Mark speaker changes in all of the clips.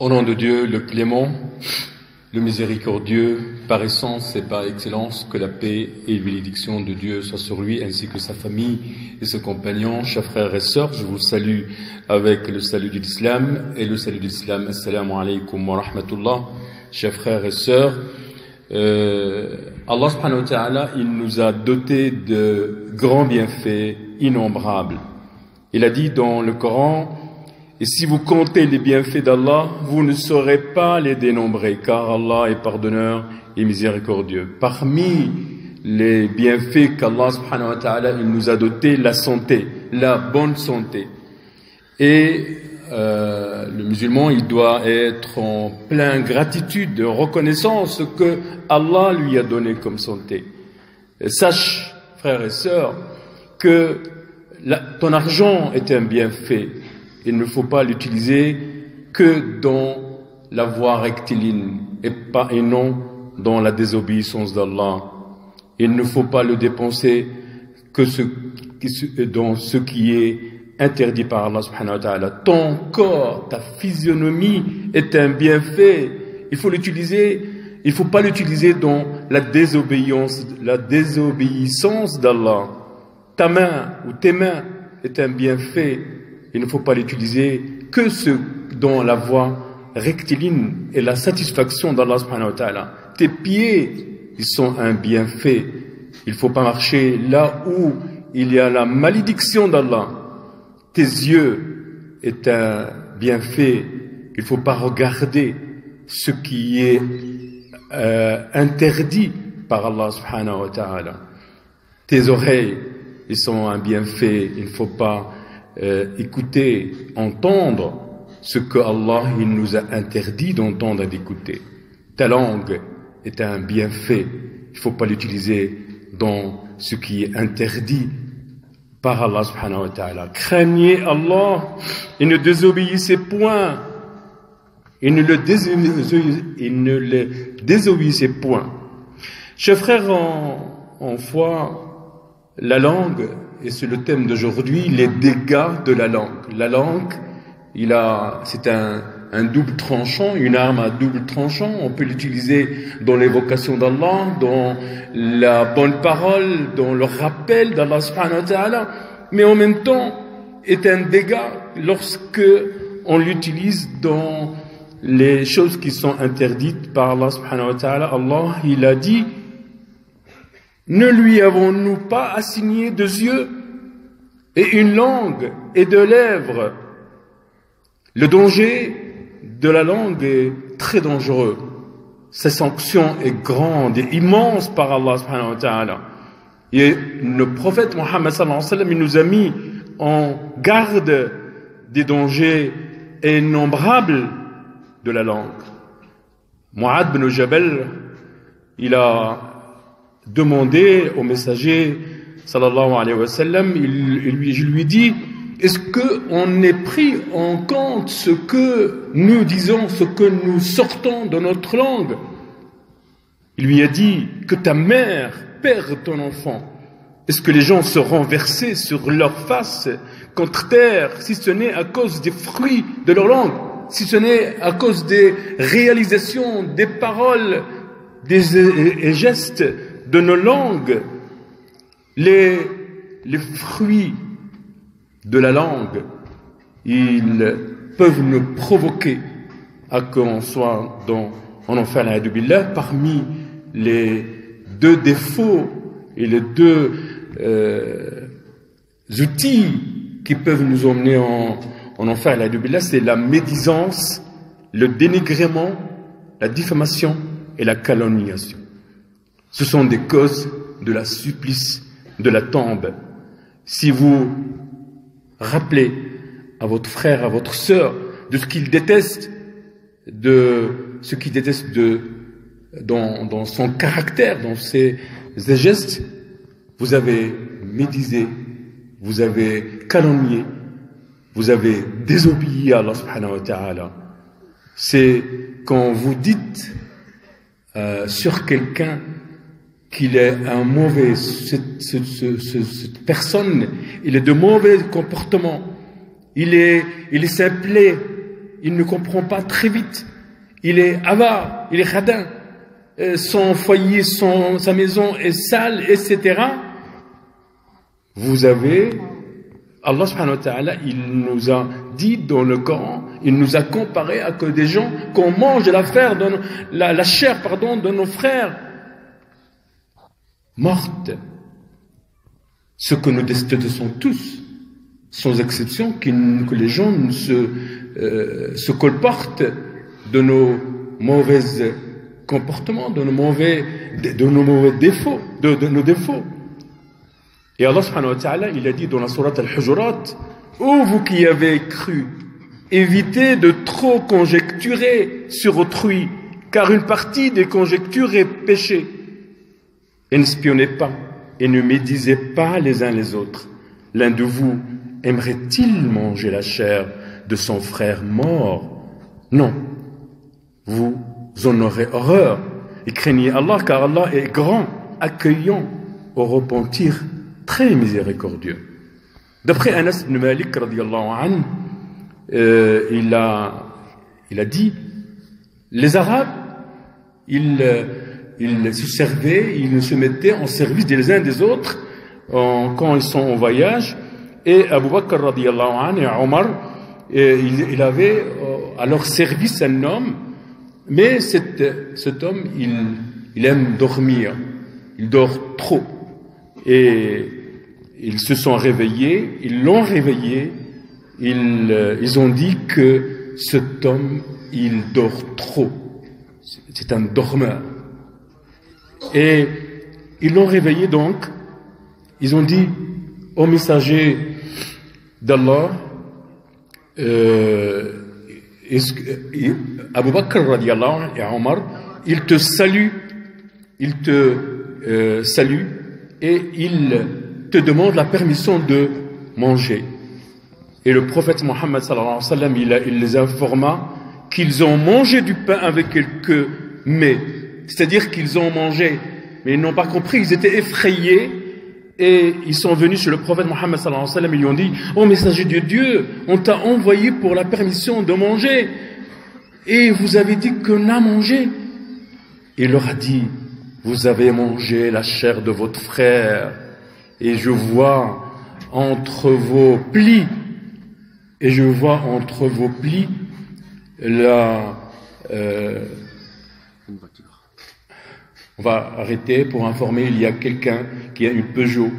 Speaker 1: Au nom de Dieu, le clément, le miséricordieux, par essence et par excellence, que la paix et la bénédiction de Dieu soient sur lui, ainsi que sa famille et ses compagnons. Chers frères et sœurs, je vous salue avec le salut de l'islam, et le salut de l'islam, assalamu alaikum wa rahmatullah. Chers frères et sœurs, Allah subhanahu wa ta'ala, il nous a dotés de grands bienfaits innombrables. Il a dit dans le Coran: et si vous comptez les bienfaits d'Allah, vous ne saurez pas les dénombrer, car Allah est pardonneur et miséricordieux. Parmi les bienfaits qu'Allah subhanahu wa ta'ala il nous a dotés, la santé, la bonne santé. Et le musulman, il doit être en pleine gratitude, reconnaissance que Allah lui a donné comme santé. Sache, frères et sœurs, que ton argent est un bienfait. Il ne faut pas l'utiliser que dans la voie rectiligne et non dans la désobéissance d'Allah. Il ne faut pas le dépenser que dans ce qui est interdit par Allah subhanahu wa ta'ala. Ton corps, ta physionomie est un bienfait. Il faut pas l'utiliser dans la désobéissance d'Allah. Ta main ou tes mains est un bienfait. Il ne faut pas l'utiliser que dans la voie rectiligne et la satisfaction d'Allah subhanahu wa ta'ala. Tes pieds, ils sont un bienfait. Il ne faut pas marcher là où il y a la malédiction d'Allah. Tes yeux est un bienfait. Il ne faut pas regarder ce qui est interdit par Allah subhanahu wa ta'ala. Tes oreilles, ils sont un bienfait. Il ne faut pas écouter, entendre ce que Allah il nous a interdit d'entendre et d'écouter. Ta langue est un bienfait. Il ne faut pas l'utiliser dans ce qui est interdit par Allah subhanahu wa ta'ala. Craignez Allah et ne désobéissez point. Et ne le désobéissez point. Chers frères en foi, la langue, et c'est le thème d'aujourd'hui, les dégâts de la langue. La langue, c'est un double tranchant, une arme à double tranchant. On peut l'utiliser dans l'évocation d'Allah, dans la bonne parole, dans le rappel d'Allah subhanahu wa ta'ala, mais en même temps est un dégât lorsque on l'utilise dans les choses qui sont interdites par Allah subhanahu wa ta'ala. Allah, il a dit: ne lui avons-nous pas assigné 2 yeux et une langue et 2 lèvres? Le danger de la langue est très dangereux. Sa sanction est grande et immense par Allah subhanahu wa ta'ala. Et le prophète Mohammed sallallahu alayhi wa sallam, il nous a mis en garde des dangers innombrables de la langue. Mu'adh bin Jabal, il a demandé au messager sallallahu alayhi wa sallam, je lui dis: est-ce qu'on est pris en compte ce que nous disons, ce que nous sortons de notre langue? Il lui a dit: que ta mère perd ton enfant. Est-ce que les gens seront versés sur leur face contre terre, si ce n'est à cause des fruits de leur langue, si ce n'est à cause des réalisations, des paroles, des gestes de nos langues? Les fruits de la langue, ils peuvent nous provoquer à qu'on soit en enfer l'a'adhu billah. Parmi les 2 défauts et les 2 outils qui peuvent nous emmener en enfer l'a'adhu billah, c'est la médisance, le dénigrement, la diffamation et la calomniation. Ce sont des causes de la supplice, de la tombe. Si vous rappelez à votre frère, à votre sœur, de ce qu'il déteste, dans son caractère, dans ses gestes, vous avez médisé, vous avez calomnié, vous avez désobéi à Allah subhanahu wa ta'ala. C'est quand vous dites sur quelqu'un qu'il est un mauvais, cette personne, il est de mauvais comportement, il est simplé, il ne comprend pas très vite. Il est avare, il est khadin. Son foyer, sa maison est sale, etc. Vous avez, Allah subhanahu wa ta'ala, il nous a dit dans le Coran, il nous a comparé à que des gens qu'on mange la chair de nos frères mortes. Ce que nous détestons tous, sans exception, que les gens se colportent de nos mauvais comportements, de nos mauvais défauts, de nos défauts. Et Allah subhanahu wa ta'ala, il a dit dans la sourate Al-Hujurat, ô vous qui avez cru, évitez de trop conjecturer sur autrui, car une partie des conjectures est péché. Et n'espionnez pas, et ne médisez pas les uns les autres. L'un de vous aimerait-il manger la chair de son frère mort? Non. Vous en aurez horreur. Et craignez Allah, car Allah est grand, accueillant au repentir, très miséricordieux. D'après Anas ibn Malik, radiyallahu anhu, il a dit, les Arabes, ils se servaient, ils se mettaient en service des uns des autres quand ils sont en voyage. Et Abu Bakr, radiyallahu anhu, et Omar, il avait à leur service un homme, mais cet homme, il aime dormir, il dort trop. Et ils se sont réveillés, ils l'ont réveillé, ils ont dit que cet homme, il dort trop. C'est un dormeur. Et ils l'ont réveillé donc, ils ont dit au messager d'Allah, Abu Bakr radiallahu anhu et Omar, il te salue et il te demande la permission de manger. Et le prophète Mohammed sallallahu alayhi wa sallam, il les informa qu'ils ont mangé du pain avec quelques mets. C'est-à-dire qu'ils ont mangé, mais ils n'ont pas compris, ils étaient effrayés. Et ils sont venus chez le prophète Mohammed sallallahu alayhi wa sallam, ils lui ont dit, ô messager de Dieu, on t'a envoyé pour la permission de manger. Et vous avez dit qu'on a mangé. Il leur a dit, vous avez mangé la chair de votre frère. Et je vois entre vos plis, on va arrêter pour informer, il y a quelqu'un qui a une Peugeot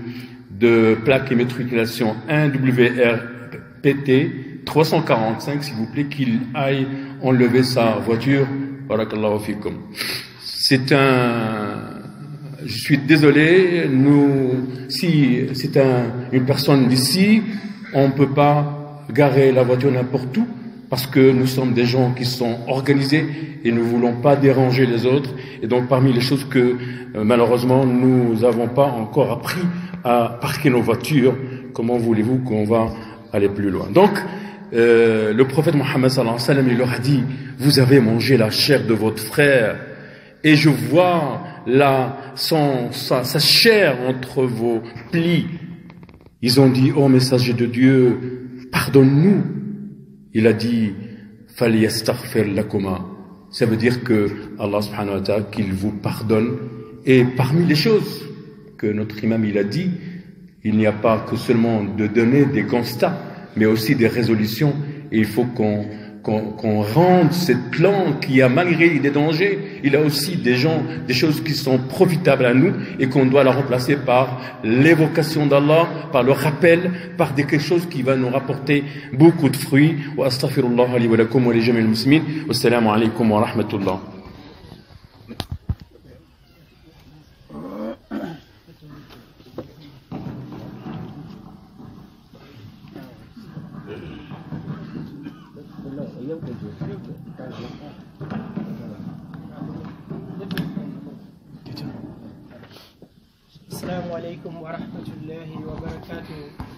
Speaker 1: de plaque immatriculation 1WRPT 345, s'il vous plaît, qu'il aille enlever sa voiture. Barakallahu fikum. Je suis désolé, si c'est une personne d'ici, on ne peut pas garer la voiture n'importe où, parce que nous sommes des gens qui sont organisés et nous ne voulons pas déranger les autres. Et donc parmi les choses que malheureusement nous n'avons pas encore appris à parquer nos voitures, comment voulez-vous qu'on va aller plus loin? Donc le prophète Mohammed sallallahu alayhi wa sallam, il leur a dit, vous avez mangé la chair de votre frère et je vois sa chair entre vos plis. Ils ont dit, ô messager de Dieu, pardonne-nous. Il a dit, falyastaghfir lakuma. Ça veut dire que Allah subhanahu wa ta'ala, qu'il vous pardonne. Et parmi les choses que notre imam il a dit, il n'y a pas que seulement de donner des constats, mais aussi des résolutions. Et il faut qu'on rende cette langue qui a, malgré des dangers, il a aussi des choses qui sont profitables à nous et qu'on doit la remplacer par l'évocation d'Allah, par le rappel, par quelque chose qui va nous rapporter beaucoup de fruits. Wa astaghfirullah li wa lakum wa li jami'il muslimin. Wassalamu alaykum wa rahmatullah.
Speaker 2: Assalamu alaikum wa rahmatullahi wa barakatuh.